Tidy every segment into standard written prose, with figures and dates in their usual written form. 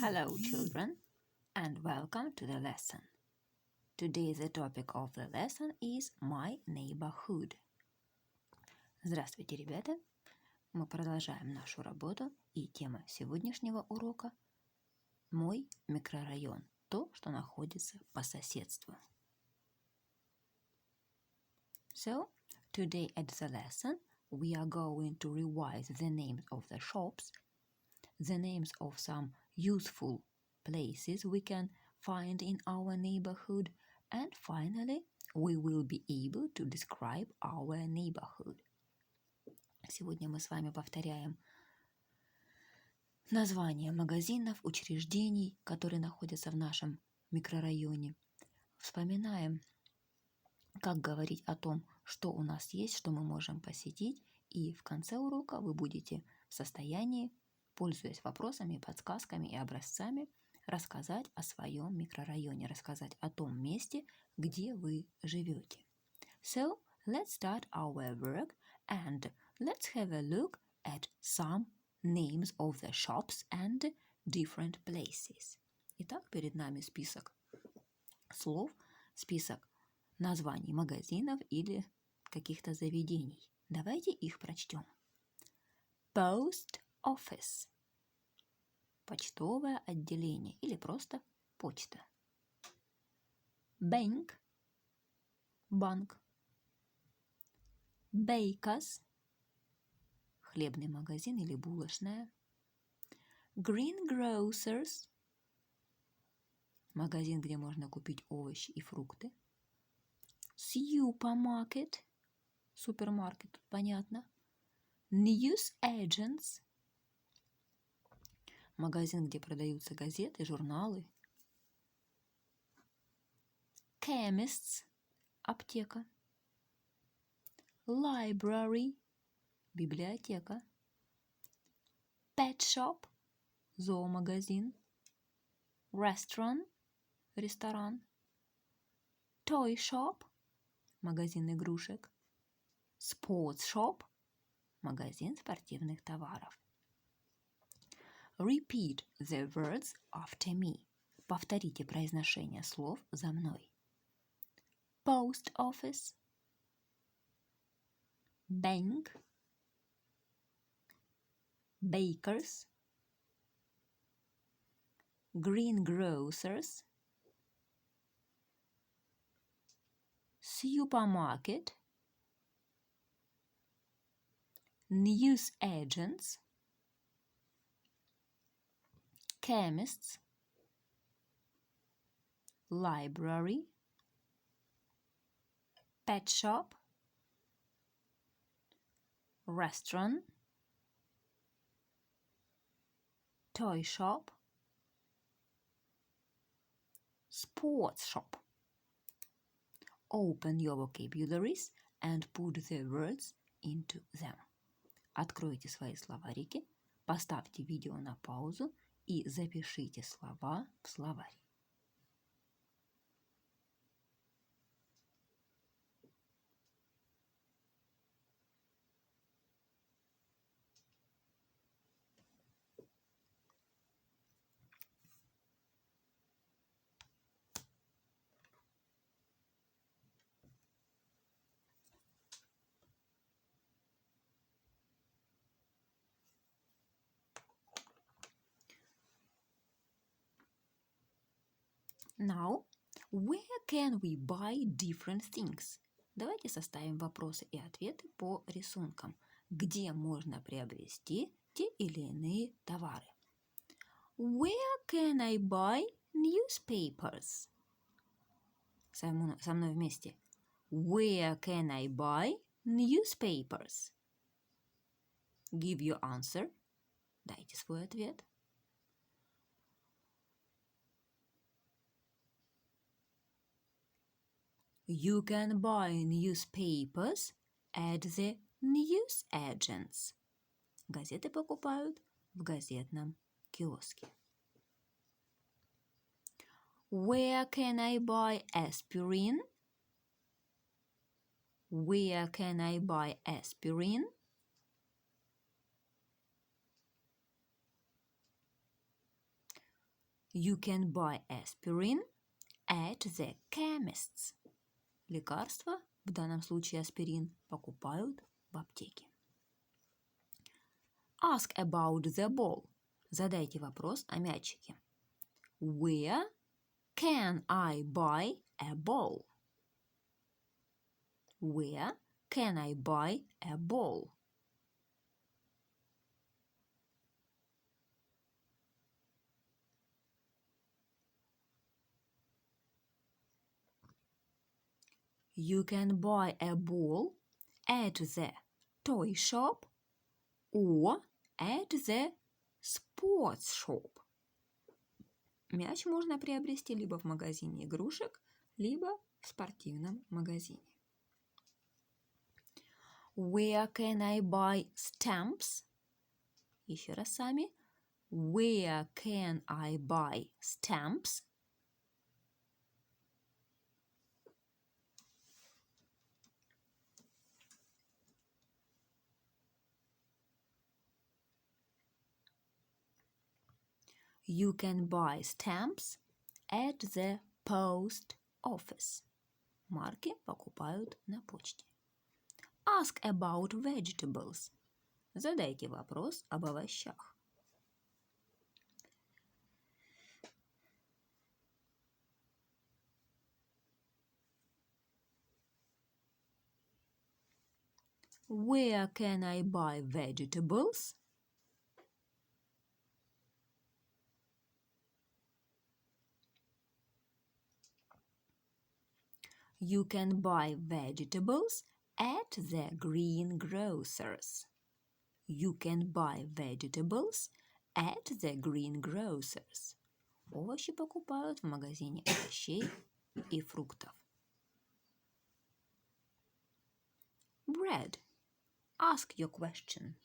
Hello, children, and welcome to the lesson. Today the topic of the lesson is my neighborhood. Здравствуйте, ребята! Мы продолжаем нашу работу, и тема сегодняшнего урока – мой микрорайон, то, что находится по соседству. So, today at the lesson, we are going to revise the names of the shops, the names of some useful places we can find in our neighborhood, and finally, we will be able to describe our neighborhood. Сегодня мы с вами повторяем названия магазинов, учреждений, которые находятся в нашем микрорайоне. Вспоминаем, как говорить о том, что у нас есть, что мы можем посетить, и в конце урока вы будете в состоянии, пользуясь вопросами, подсказками и образцами, рассказать о своем микрорайоне, рассказать о том месте, где вы живете. So, let's start our work and let's have a look at some names of the shops and different places. Итак, перед нами список слов, список названий магазинов или каких-то заведений. Давайте их прочтем. Post office. Почтовое отделение или просто почта. Bank. Банк. Bakers. Хлебный магазин или булочная. Greengrocers. Магазин, где можно купить овощи и фрукты. Supermarket. Супермаркет, тут понятно. Newsagents. Магазин, где продаются газеты, журналы. Chemists. Аптека. Library. Библиотека. Pet shop. Зоомагазин. Restaurant. Ресторан. Toy shop. Магазин игрушек. Sports shop. Магазин спортивных товаров. Repeat the words after me. Повторите произношение слов за мной. Post office. Bank. Bakers. Greengrocers. Supermarket. Newsagents. Chemists. Library. Pet shop. Restaurant. Toy shop. Sports shop. Open your vocabularies and put the words into them. Откройте свои словарики, поставьте видео на паузу и запишите слова в словарь. Now, where can we buy different things? Давайте составим вопросы и ответы по рисункам. Где можно приобрести те или иные товары? Where can I buy newspapers? Со мной вместе. Where can I buy newspapers? Give your answer. Дайте свой ответ. You can buy newspapers at the newsagents. Газеты покупают в газетном киоске. Where can I buy aspirin? Where can I buy aspirin? You can buy aspirin at the chemist's. Лекарства, в данном случае аспирин, покупают в аптеке. Ask about the ball. Задайте вопрос о мячике. Where can I buy a ball? Where can I buy a ball? You can buy a ball at the toy shop or at the sports shop. Мяч можно приобрести либо в магазине игрушек, либо в спортивном магазине. Where can I buy stamps? Еще раз сами. Where can I buy stamps? You can buy stamps at the post office. Марки покупают на почте. Ask about vegetables. Задайте вопрос об овощах. Where can I buy vegetables? You can buy vegetables at the greengrocer's. You can buy vegetables at the greengrocer's. Овощи покупают в магазине овощей и фруктов. Bread. Ask your question.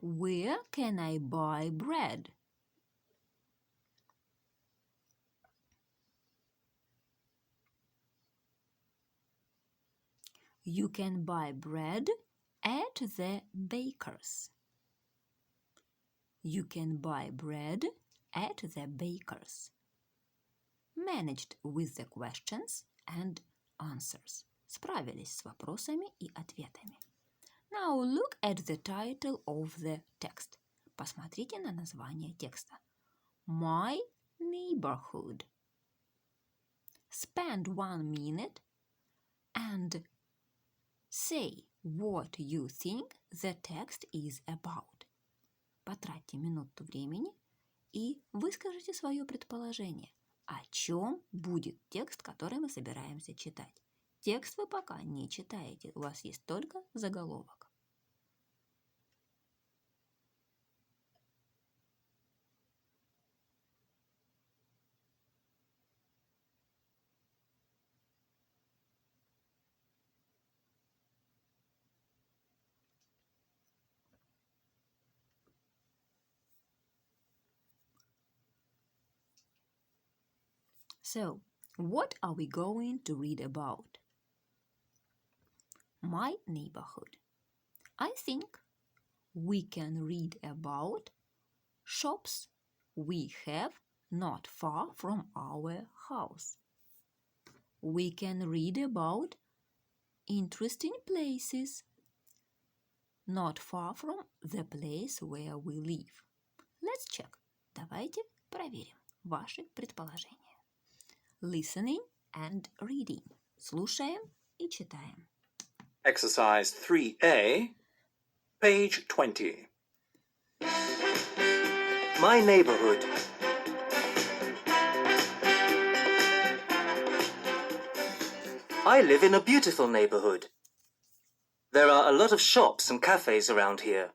Where can I buy bread? You can buy bread at the baker's. You can buy bread at the baker's. Managed with the questions and answers. Справились с вопросами и ответами. Now look at the title of the text. Посмотрите на название текста. My neighborhood. Spend 1 minute and say what you think the text is about. Потратьте минуту времени и выскажите свое предположение, о чем будет текст, который мы собираемся читать. Текст вы пока не читаете, у вас есть только заголовок. So, what are we going to read about? My neighborhood. I think we can read about shops we have not far from our house. We can read about interesting places not far from the place where we live. Let's check. Давайте проверим ваши предположения. Listening and reading. Слушаем и читаем. Exercise 3A, page 20. My neighborhood. I live in a beautiful neighborhood. There are a lot of shops and cafes around here.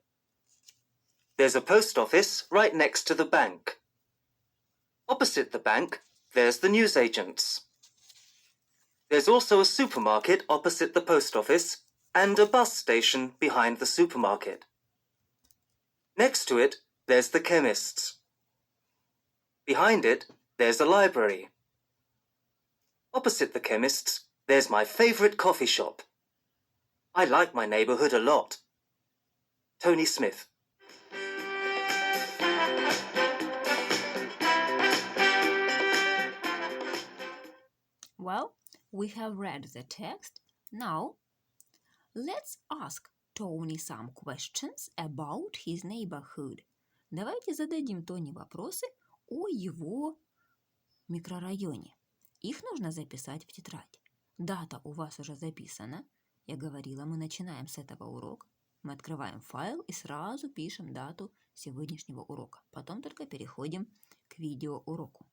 There's a post office right next to the bank. Opposite the bank, there's the newsagents. There's also a supermarket opposite the post office and a bus station behind the supermarket. Next to it, there's the chemist's. Behind it, there's a library. Opposite the chemist's, there's my favorite coffee shop. I like my neighborhood a lot. Tony Smith. Well, we have read the text. Now, let's ask Tony some questions about his neighborhood. Давайте зададим Тони вопросы о его микрорайоне. Их нужно записать в тетрадь. Дата у вас уже записана. Я говорила, мы начинаем с этого урока. Мы открываем файл и сразу пишем дату сегодняшнего урока. Потом только переходим к видеоуроку.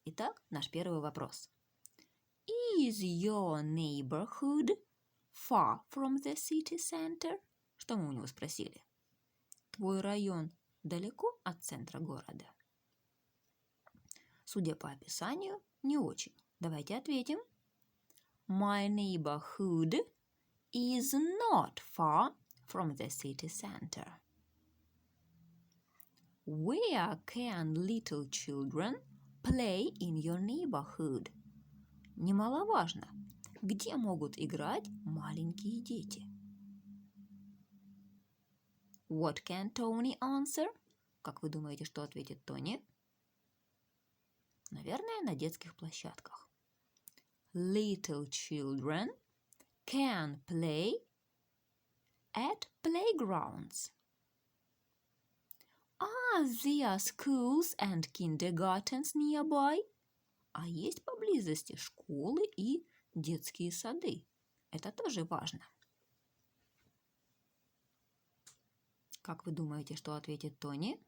Итак, наш первый вопрос. Is your neighborhood far from the city center? Что мы у него спросили? Твой район далеко от центра города? Судя по описанию, не очень. Давайте ответим. My neighborhood is not far from the city center. Where can little children play in your neighborhood? Немаловажно, где могут играть маленькие дети? What can Tony answer? Как вы думаете, что ответит Тони? Наверное, на детских площадках. Little children can play at playgrounds. Are there schools and kindergartens nearby? А есть поблизости школы и детские сады. Это тоже важно. Как вы думаете, что ответит Тони?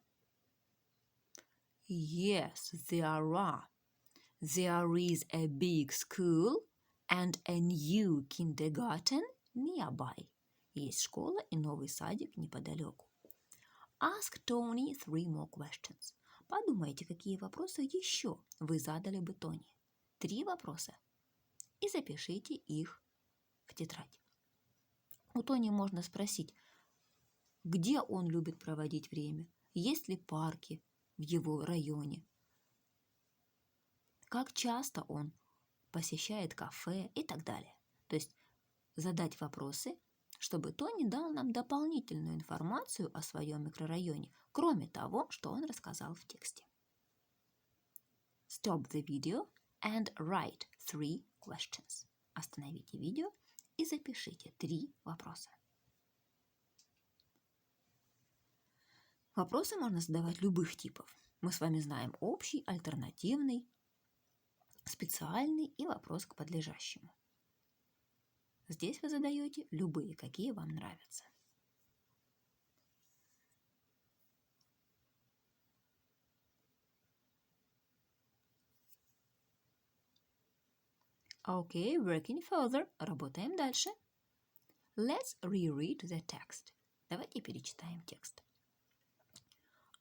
Yes, there are. There is a big school and a new kindergarten nearby. Есть школа и новый садик неподалеку. Ask Tony 3 more questions. Подумайте, какие вопросы еще вы задали бы Тони. 3 вопроса. И запишите их в тетрадь. У Тони можно спросить, где он любит проводить время, есть ли парки в его районе, как часто он посещает кафе и так далее. То есть задать вопросы, чтобы Тони дал нам дополнительную информацию о своем микрорайоне, кроме того, что он рассказал в тексте. Stop the video and write 3 questions. Остановите видео и запишите 3 вопроса. Вопросы можно задавать любых типов. Мы с вами знаем общий, альтернативный, специальный и вопрос к подлежащему. Здесь вы задаете любые, какие вам нравятся. Okay, working further. Работаем дальше. Let's reread the text. Давайте перечитаем текст.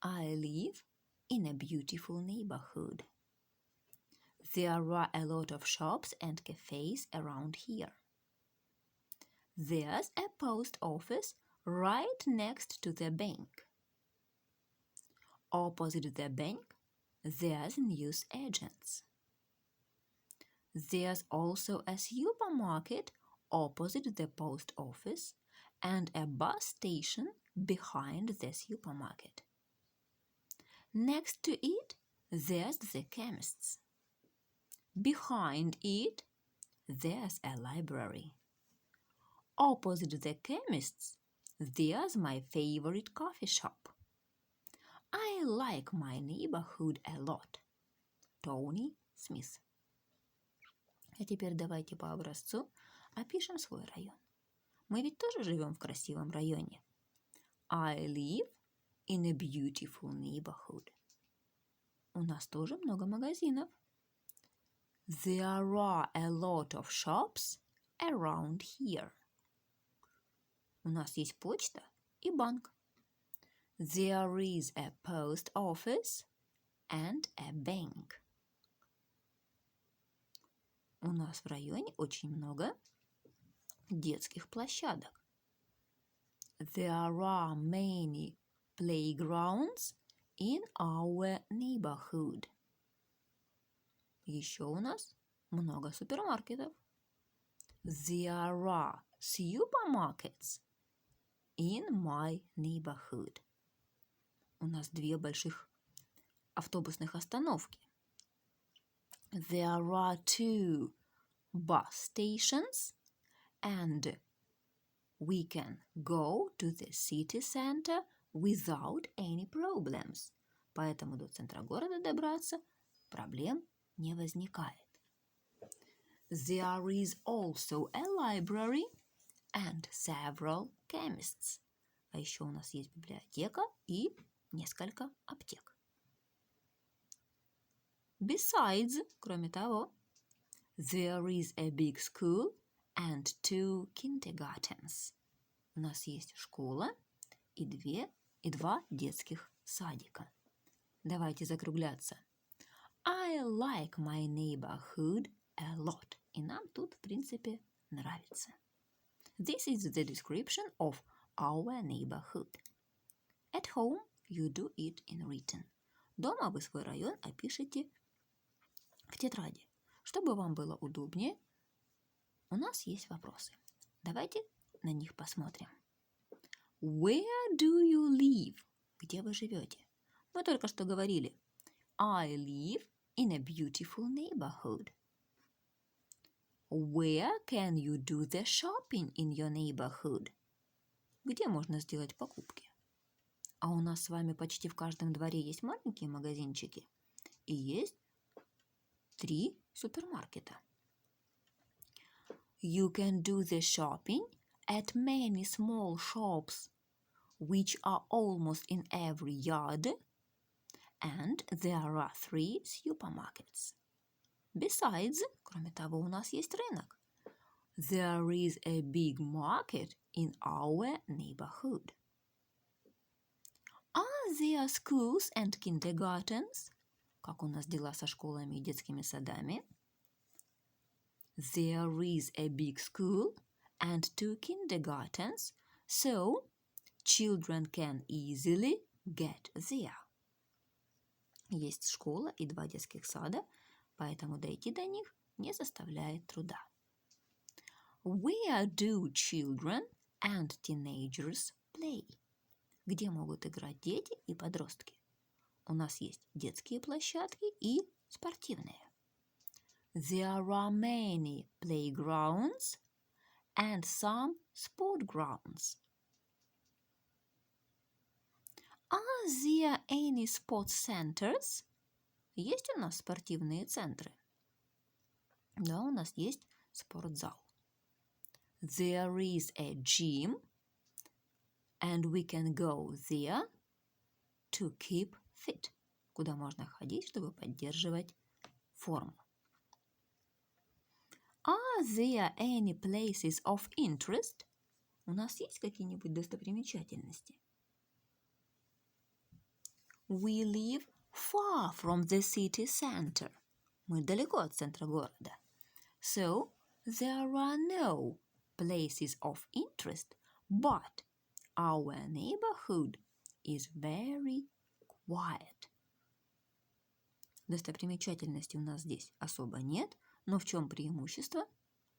I live in a beautiful neighborhood. There are a lot of shops and cafes around here. There's a post office right next to the bank. Opposite the bank, there's news agents. There's also a supermarket opposite the post office and a bus station behind the supermarket. Next to it, there's the chemist's. Behind it, there's a library. Opposite the chemist's, there's my favorite coffee shop. I like my neighborhood a lot. Tony Smith. А теперь давайте по образцу опишем свой район. Мы ведь тоже живем в красивом районе. I live in a beautiful neighborhood. У нас тоже много магазинов. There are a lot of shops around here. У нас есть почта и банк. There is a post office and a bank. У нас в районе очень много детских площадок. There are many playgrounds in our neighborhood. Еще у нас много супермаркетов. There are supermarkets in my neighborhood. У нас 2 больших автобусных остановки. There are 2 bus stations and we can go to the city center without any problems. Поэтому до центра города добраться проблем не возникает. There is also a library and several chemists. А еще у нас есть библиотека и несколько аптек. Besides, кроме того, there is a big school and 2 kindergartens. У нас есть школа и 2 детских садика. Давайте закругляться. I like my neighborhood a lot. И нам тут, в принципе, нравится. This is the description of our neighborhood. At home you do it in written. Дома вы свой район опишите в тетради. Чтобы вам было удобнее, у нас есть вопросы. Давайте на них посмотрим. Where do you live? Где вы живете? Мы только что говорили. I live in a beautiful neighborhood. Where can you do the shopping in your neighborhood? Где можно сделать покупки? А у нас с вами почти в каждом дворе есть маленькие магазинчики и есть 3 супермаркета. You can do the shopping at many small shops, which are almost in every yard, and there are 3 supermarkets. Besides, кроме того, у нас есть рынок. There is a big market in our neighborhood. Are there schools and kindergartens? Как у нас дела со школами и детскими садами? There is a big school and 2 kindergartens, so children can easily get there. Есть школа и 2 детских сада, поэтому дойти до них не составляет труда. Where do children and teenagers play? Где могут играть дети и подростки? У нас есть детские площадки и спортивные. There are many playgrounds and some sport grounds. Are there any sports centers? Есть у нас спортивные центры? Да, у нас есть спортзал. There is a gym, and we can go there to keep fit. Куда можно ходить, чтобы поддерживать форму. Are there any places of interest? У нас есть какие-нибудь достопримечательности? We live far from the city center. Мы далеко от центра города. So, there are no places of interest, but our neighborhood is very quiet. Достопримечательностей у нас здесь особо нет, но в чем преимущество?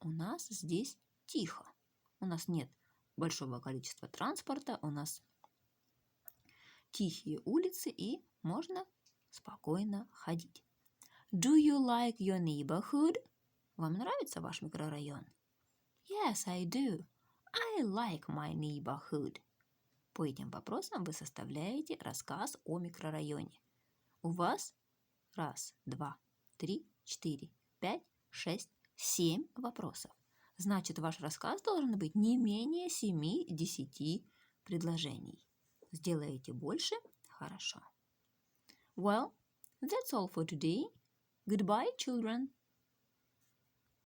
У нас здесь тихо. У нас нет большого количества транспорта, у нас тихие улицы и можно спокойно ходить. Do you like your neighborhood? Вам нравится ваш микрорайон? Yes, I do. I like my neighborhood. По этим вопросам вы составляете рассказ о микрорайоне. У вас 1, 2, 3, 4, 5, 6, 7 вопросов. Значит, ваш рассказ должен быть не менее 7-10 предложений. Сделаете больше – хорошо. Well, that's all for today. Goodbye, children.